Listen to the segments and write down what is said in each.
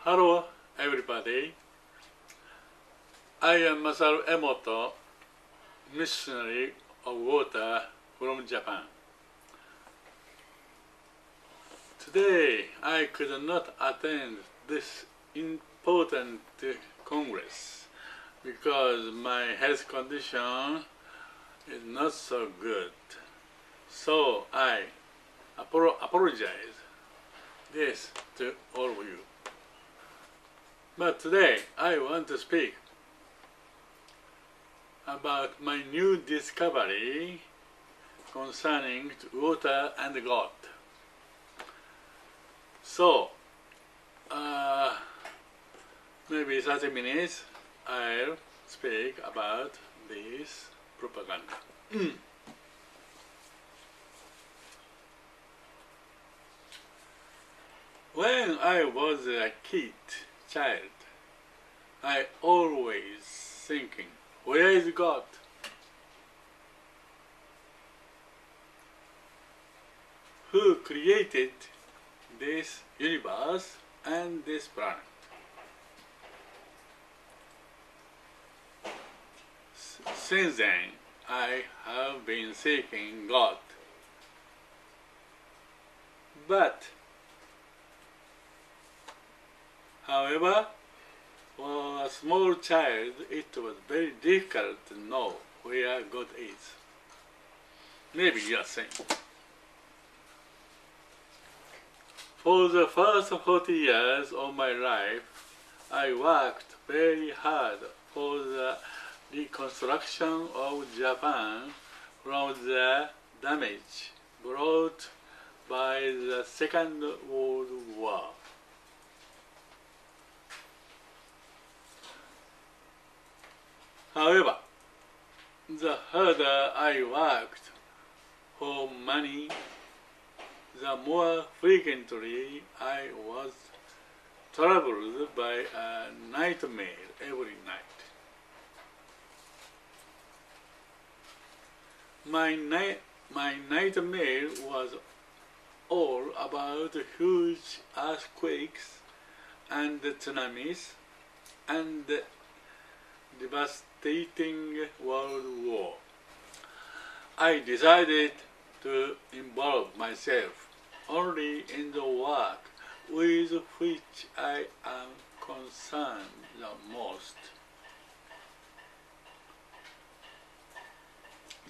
Hello everybody, I am Masaru Emoto, missionary of water from Japan. Today I could not attend this important congress because my health condition is not so good. So I apologize this to all of you. But today I want to speak about my new discovery concerning water and God. So, maybe 30 minutes I'll speak about this propaganda. When I was a child, I always thinking, where is God? Who created this universe and this planet? Since then, I have been seeking God. But, however, for a small child, it was very difficult to know where God is. Maybe you are saying. For the first 40 years of my life, I worked very hard for the reconstruction of Japan from the damage brought by the Second World War. However, the harder I worked for money, the more frequently I was troubled by a nightmare every night. My nightmare was all about huge earthquakes and tsunamis and devastating world war. I decided to involve myself only in the work with which I am concerned the most.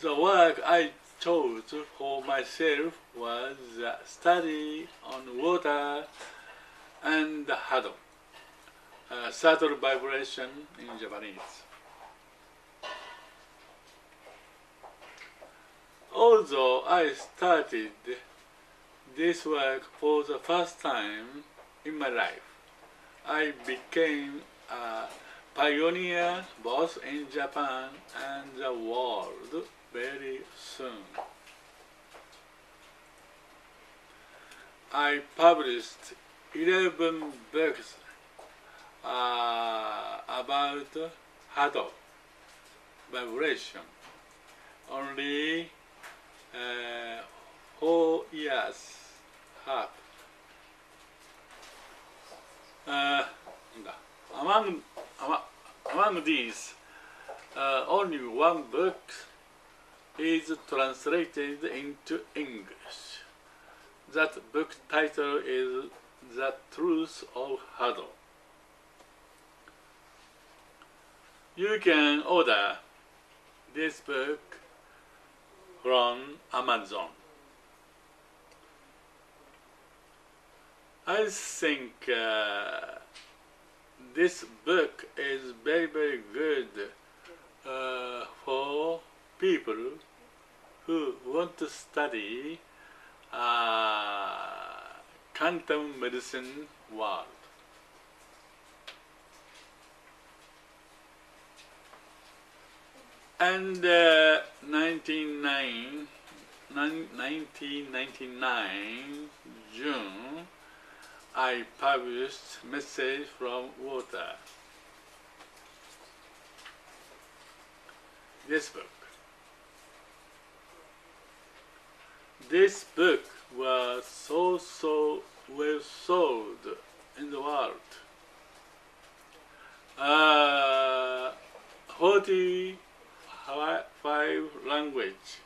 The work I chose for myself was the study on water and hado, subtle vibration in Japanese. Although I started this work for the first time in my life, I became a pioneer both in Japan and the world very soon. I published 11 books about hado vibration only 4 years half. Among these, only one book is translated into English. That book title is The Truth of Hado. You can order this book from Amazon. I think this book is very good for people who want to study quantum medicine world. And 1999 June, I published Message from Water. This book was so well sold in the world. 45 language.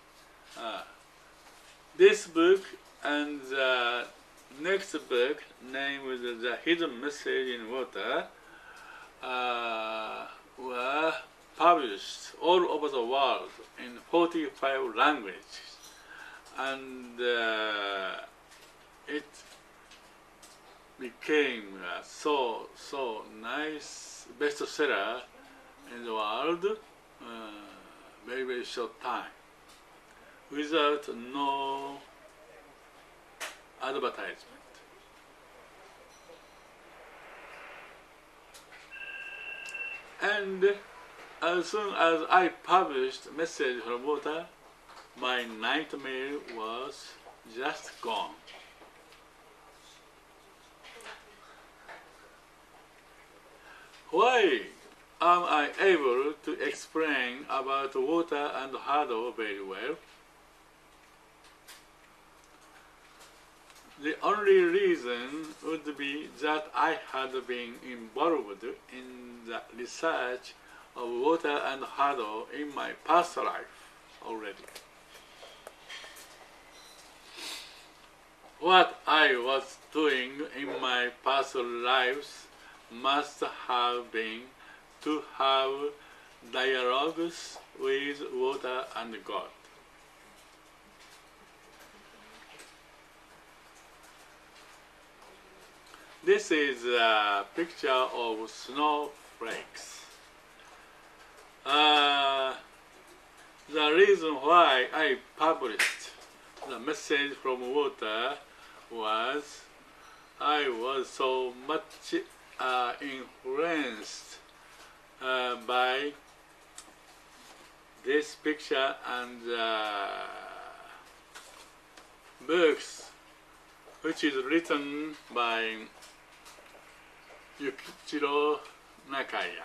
This book and the next book, named The Hidden Message in Water, were published all over the world in 45 languages, and it became so nice bestseller in the world very short time without no advertisement. And as soon as I published Message from Water, my nightmare was just gone. Why am I able to explain about water and hurdle very well? The only reason would be that I had been involved in the research of water and hurdle in my past life already. What I was doing in my past lives must have been to have dialogues with water and God. This is a picture of snowflakes. The reason why I published the Message from Water was I was so much influenced by this picture and books which is written by Ukichiro Nakaya.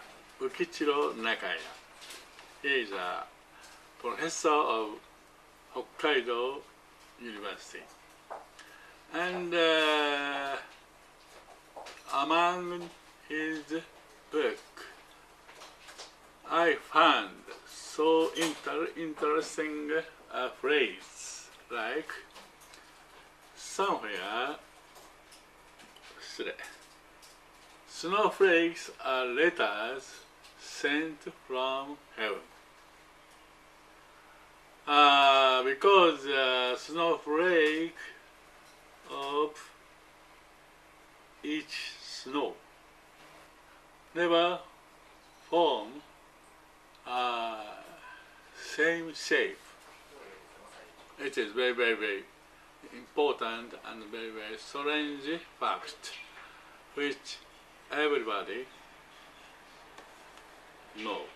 He is a professor of Hokkaido University. And among his book, I found so interesting phrase like somewhere, snowflakes are letters sent from heaven. Because snowflake of each snow never form same shape. It is very important and very strange fact which everybody knows.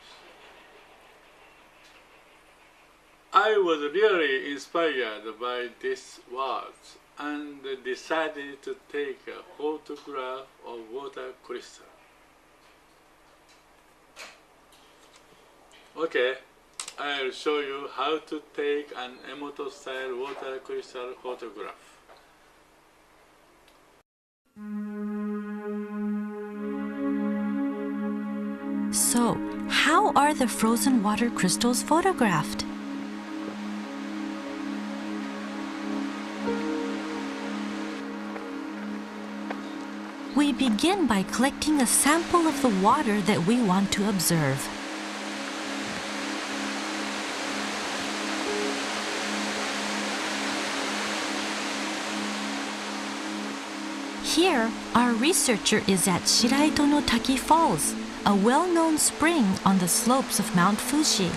I was really inspired by these words and decided to take a photograph of water crystal. Okay, I'll show you how to take an Emoto style water crystal photograph. So, how are the frozen water crystals photographed? We begin by collecting a sample of the water that we want to observe. Here, our researcher is at Shiraito no Taki Falls, a well-known spring on the slopes of Mount Fuji.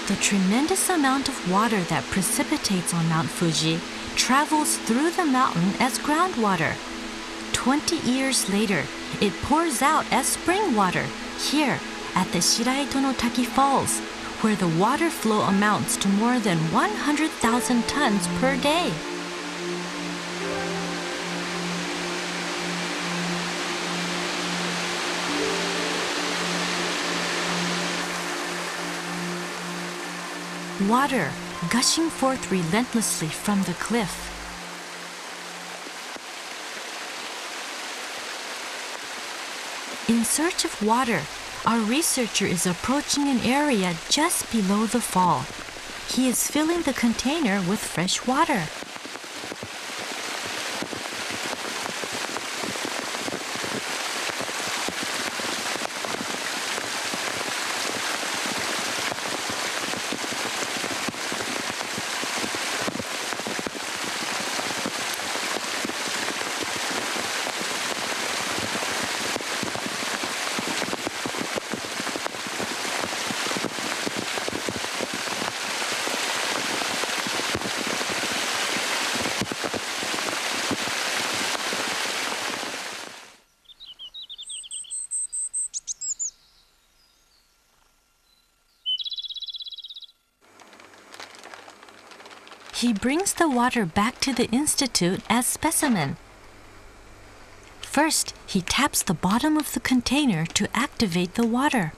The tremendous amount of water that precipitates on Mount Fuji travels through the mountain as groundwater. 20 years later, it pours out as spring water here at the Shiraito no Taki Falls, where the water flow amounts to more than 100,000 tons per day. Water, gushing forth relentlessly from the cliff. In search of water, our researcher is approaching an area just below the fall. He is filling the container with fresh water. He brings the water back to the institute as specimen. First, he taps the bottom of the container to activate the water.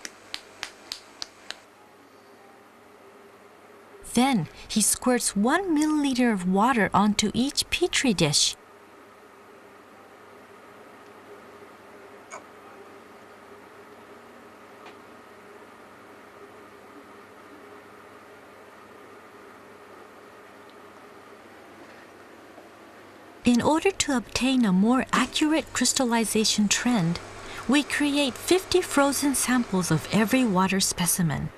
Then, he squirts 1 milliliter of water onto each petri dish. In order to obtain a more accurate crystallization trend, we create 50 frozen samples of every water specimen.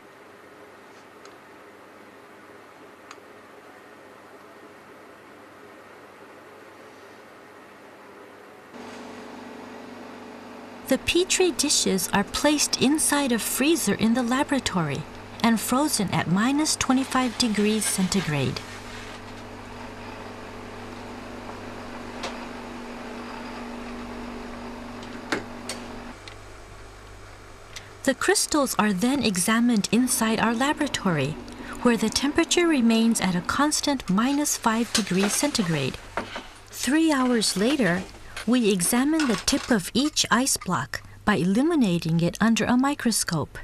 The petri dishes are placed inside a freezer in the laboratory and frozen at -25 degrees centigrade. The crystals are then examined inside our laboratory, where the temperature remains at a constant -5 degrees centigrade. 3 hours later, we examine the tip of each ice block by illuminating it under a microscope.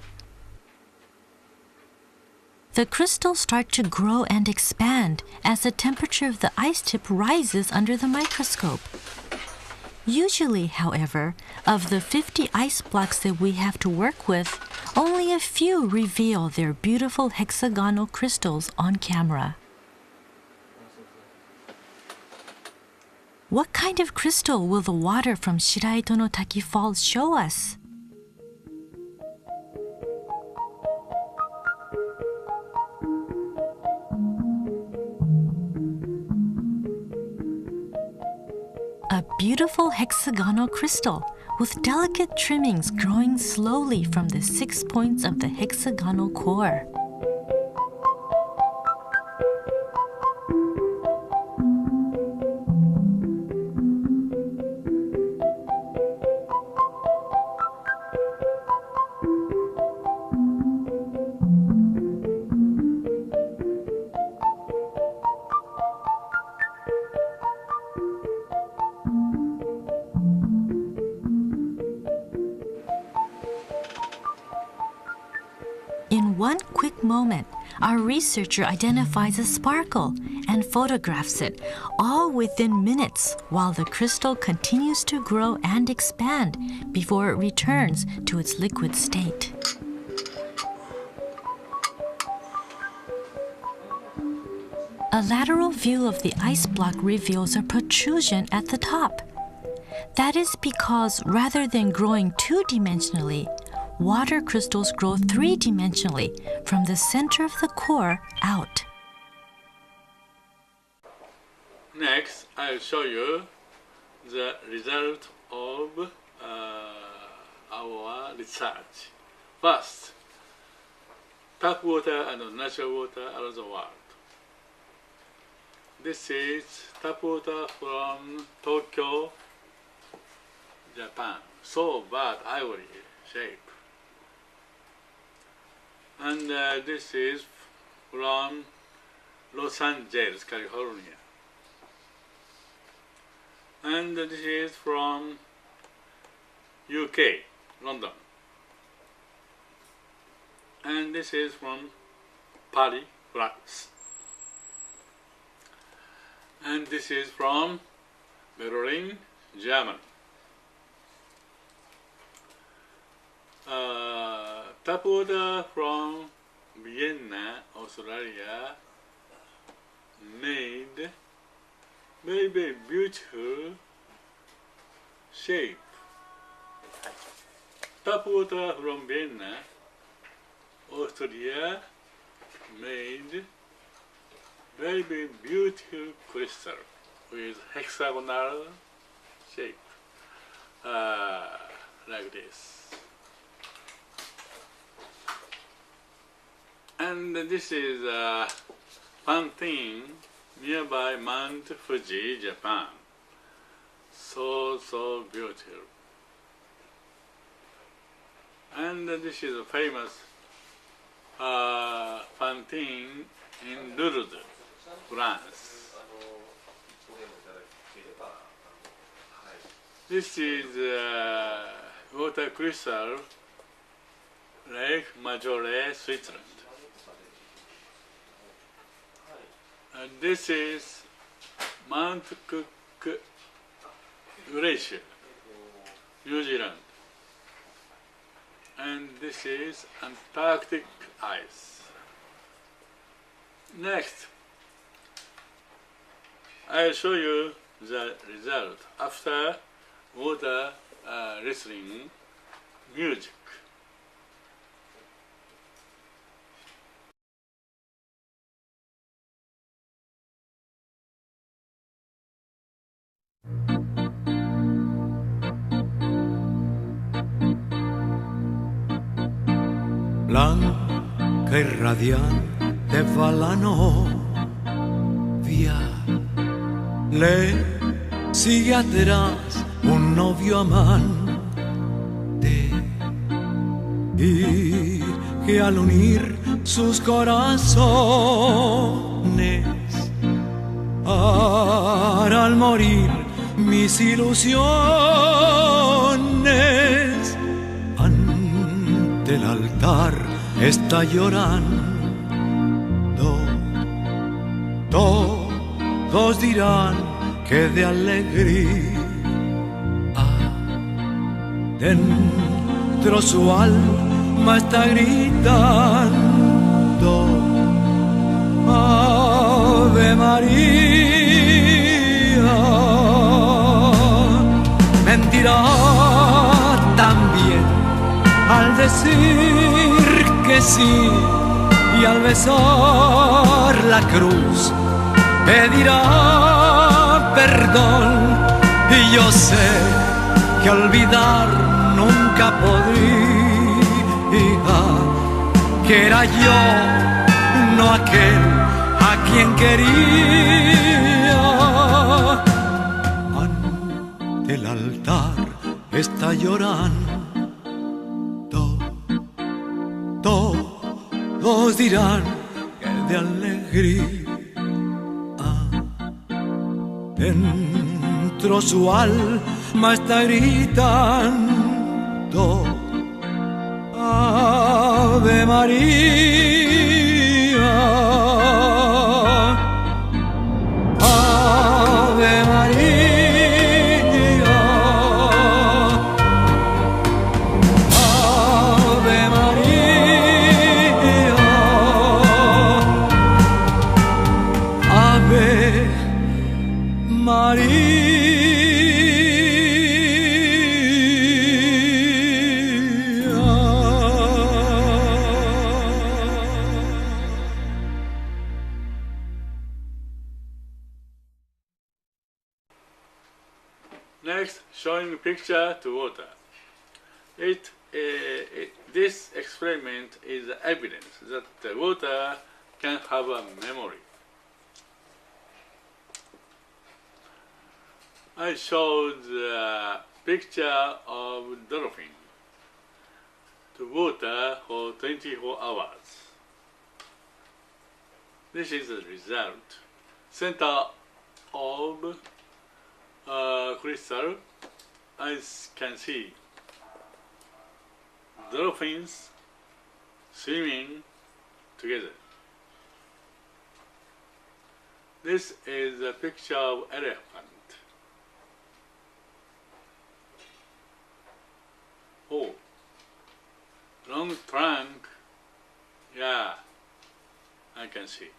The crystals start to grow and expand as the temperature of the ice tip rises under the microscope. Usually, however, of the 50 ice blocks that we have to work with, only a few reveal their beautiful hexagonal crystals on camera. What kind of crystal will the water from Shiraito no Taki Falls show us? A beautiful hexagonal crystal with delicate trimmings growing slowly from the 6 points of the hexagonal core. In one quick moment, our researcher identifies a sparkle and photographs it, all within minutes, while the crystal continues to grow and expand before it returns to its liquid state. A lateral view of the ice block reveals a protrusion at the top. That is because rather than growing two-dimensionally, water crystals grow three-dimensionally from the center of the core out. Next, I'll show you the result of our research. First, tap water and natural water around the world. This is tap water from Tokyo, Japan. So bad ivory shape. And this is from Los Angeles, California. And this is from UK, London. And this is from Paris, France. And this is from Berlin, Germany. Tap water from Vienna, Australia, made very beautiful shape. Tap water from Vienna, Australia, made very beautiful crystal with hexagonal shape, like this. And this is a fountain nearby Mount Fuji, Japan. So beautiful. And this is a famous fountain in Lourdes, France. This is water crystal Lake Majore, Switzerland. And this is Mount Cook Glacier, New Zealand. And this is Antarctic ice. Next, I'll show you the result after water listening music. Blanca y radiante va la novia, le sigue atrás un novio amante, y que al unir sus corazones, al morir mis ilusiones, ante el altar está llorando. Todos dirán que de alegría dentro su alma está gritando Ave María. Mentirá también al decir que sí, y al besar la cruz pedirá perdón, y yo sé que olvidar nunca podría, que era yo, no aquel a quien quería. Ante el altar está llorando. Todos dirán que de alegría dentro su alma está gritando Ave María, Ave María. Next, showing picture to water. This experiment is evidence that the water can have a memory. I showed a picture of dolphin to water for 24 hours. This is the result. Center of crystal, as can see, dolphins swimming together. This is a picture of elephant. Oh, long trunk. Yeah, I can see.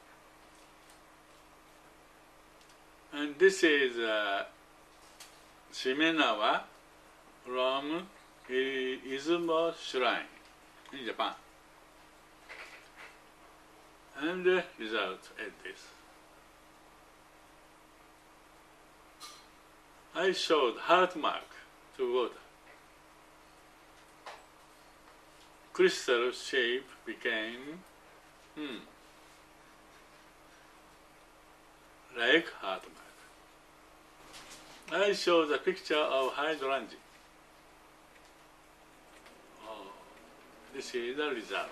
And this is Shimenawa from Izumo Shrine in Japan. And the result is this. I showed heart mark to water. Crystal shape became like heart mark. I showed a picture of hydrangea. Oh, this is the result.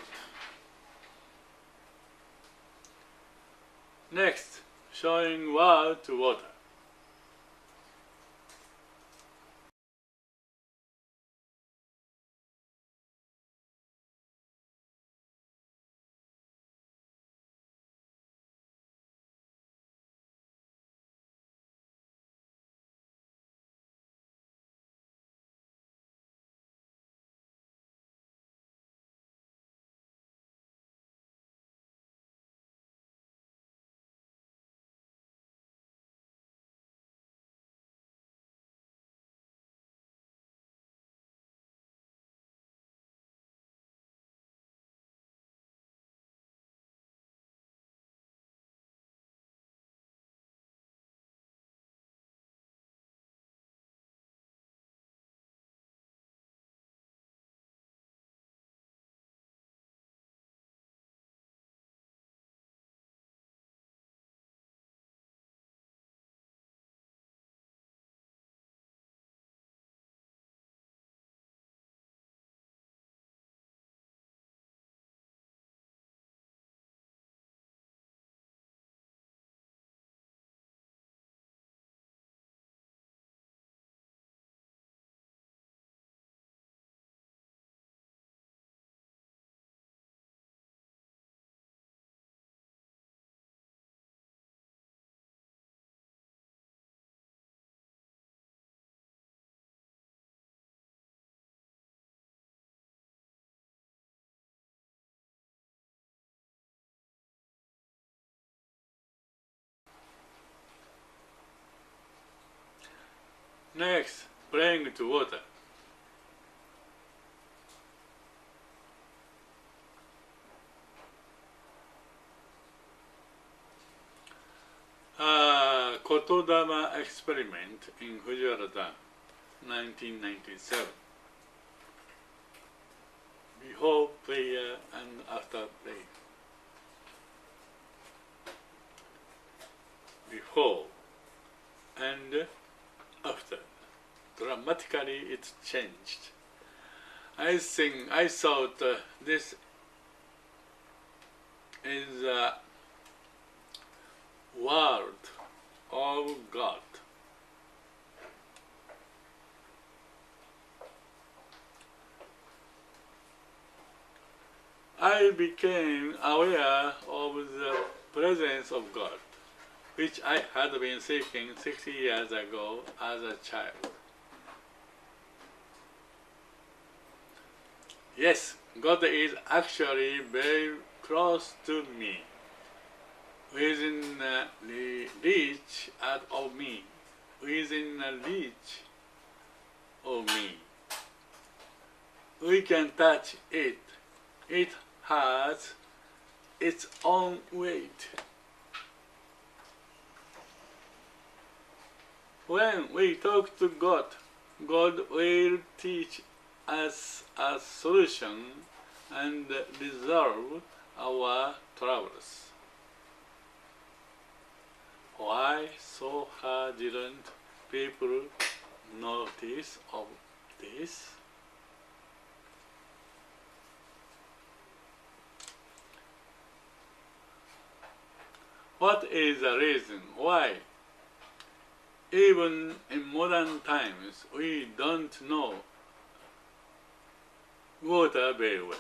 Next, showing word to water. Next, praying to water. Kotodama experiment in Fujiwara Dam, 1997. Before prayer and after prayer. Before and after. Dramatically it changed. I thought this is a word of God. I became aware of the presence of God, which I had been seeking 60 years ago as a child. Yes, God is actually very close to me, within the reach of me, within the reach of me. We can touch it. It has its own weight. When we talk to God, God will teach us a solution and resolve our troubles. Why so far didn't people notice of this? What is the reason why? Even in modern times, we don't know water very well.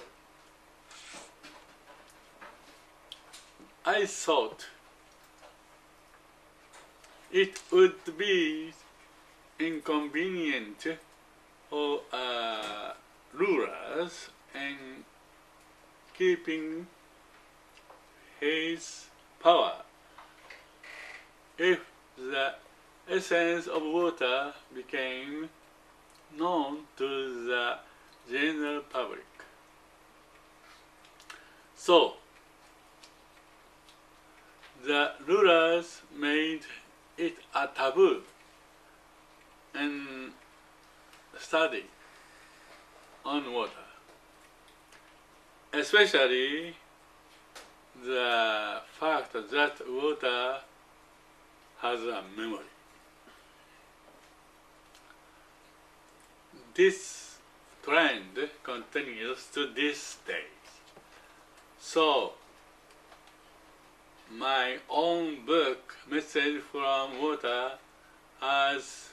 I thought it would be inconvenient for rulers in keeping his power if the essence of water became known to the general public. So, the rulers made it a taboo in study on water, especially the fact that water has a memory. This trend continues to this day. So, my own book, Message from Water, has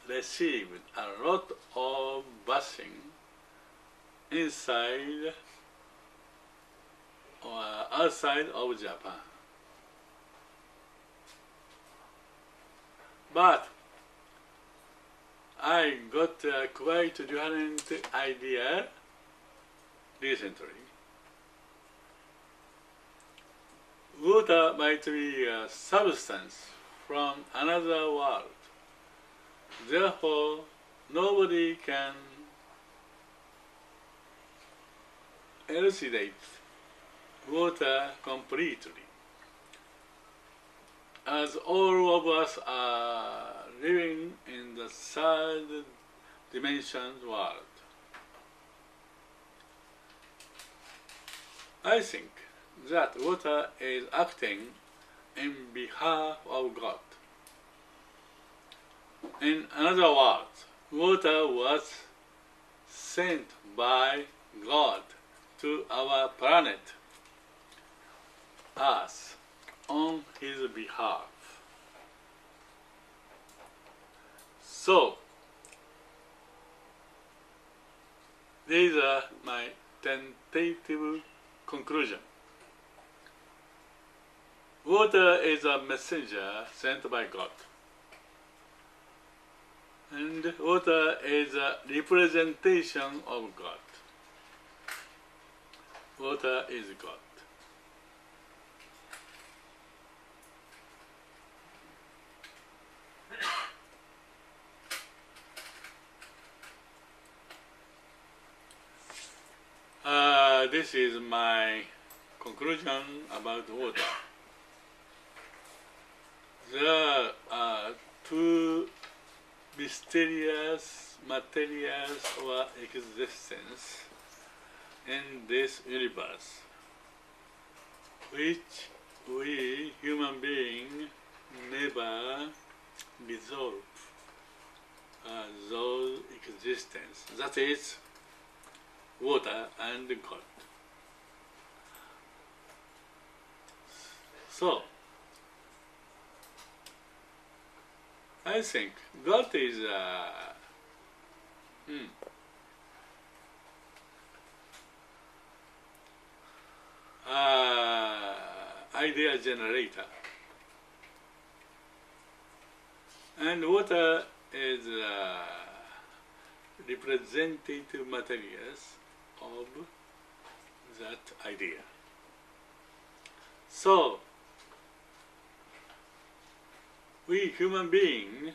received a lot of bashing inside or outside of Japan. But I got a quite different idea recently. Water might be a substance from another world. Therefore, nobody can elucidate water completely, as all of us are living in the third dimension world. I think that water is acting in behalf of God. In other words, water was sent by God to our planet, Earth, on His behalf. So, these are my tentative conclusions. Water is a messenger sent by God. And water is a representation of God. Water is God. This is my conclusion about water. There are two mysterious materials or existence in this universe, which we human beings never resolve those existence. That is water and God. So, I think God is idea generator, and water is representative materials of that idea. So, we human beings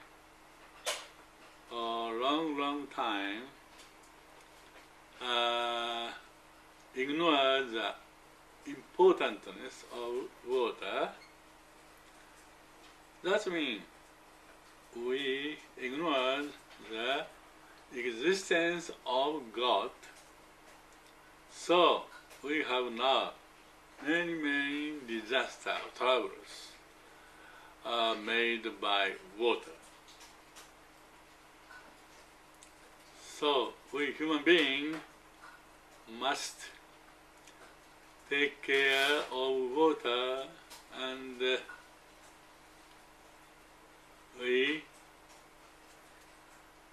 for a long time ignore the importance of water. That means we ignore the existence of God. So we have now many disaster troubles made by water. So we human beings must take care of water, and we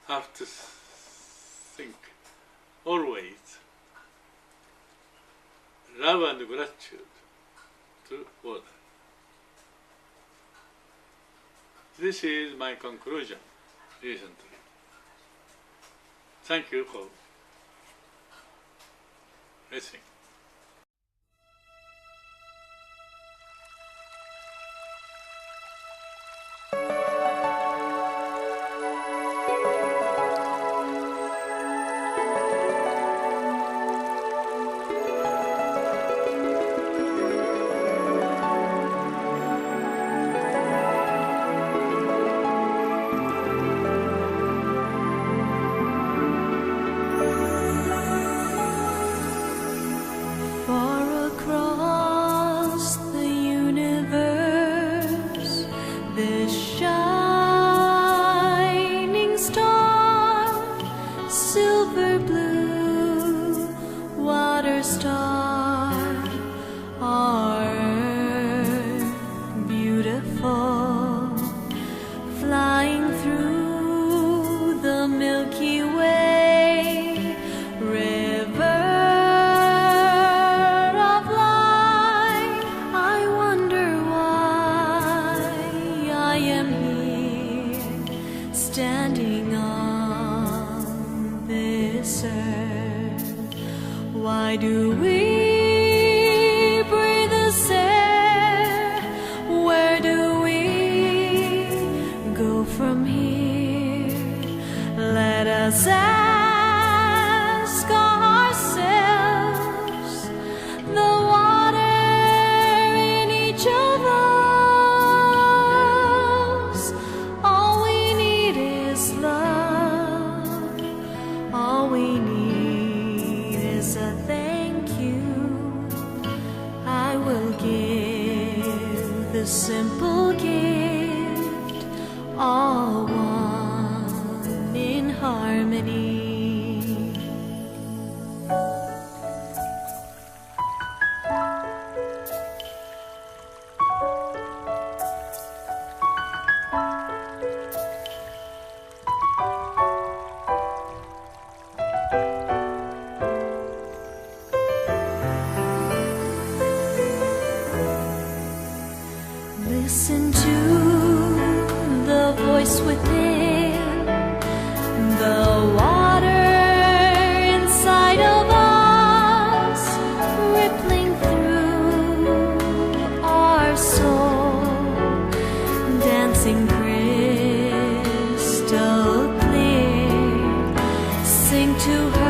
have to think always love and gratitude to water. This is my conclusion recently. Thank you for listening. Far across the universe, this shining star, silver blue water star, our Earth beautiful, flying through the Milky Way, river of light. I wonder why I am here, standing on this earth. Why do we breathe this air? Where do we go from here? Let us ask ourselves. The water in each of us, all we need is love. All we need is a thank you. I will give the simple gift, all one in harmony. Listen to the voice within, the water inside of us, rippling through our soul, dancing crystal clear. Sing to her.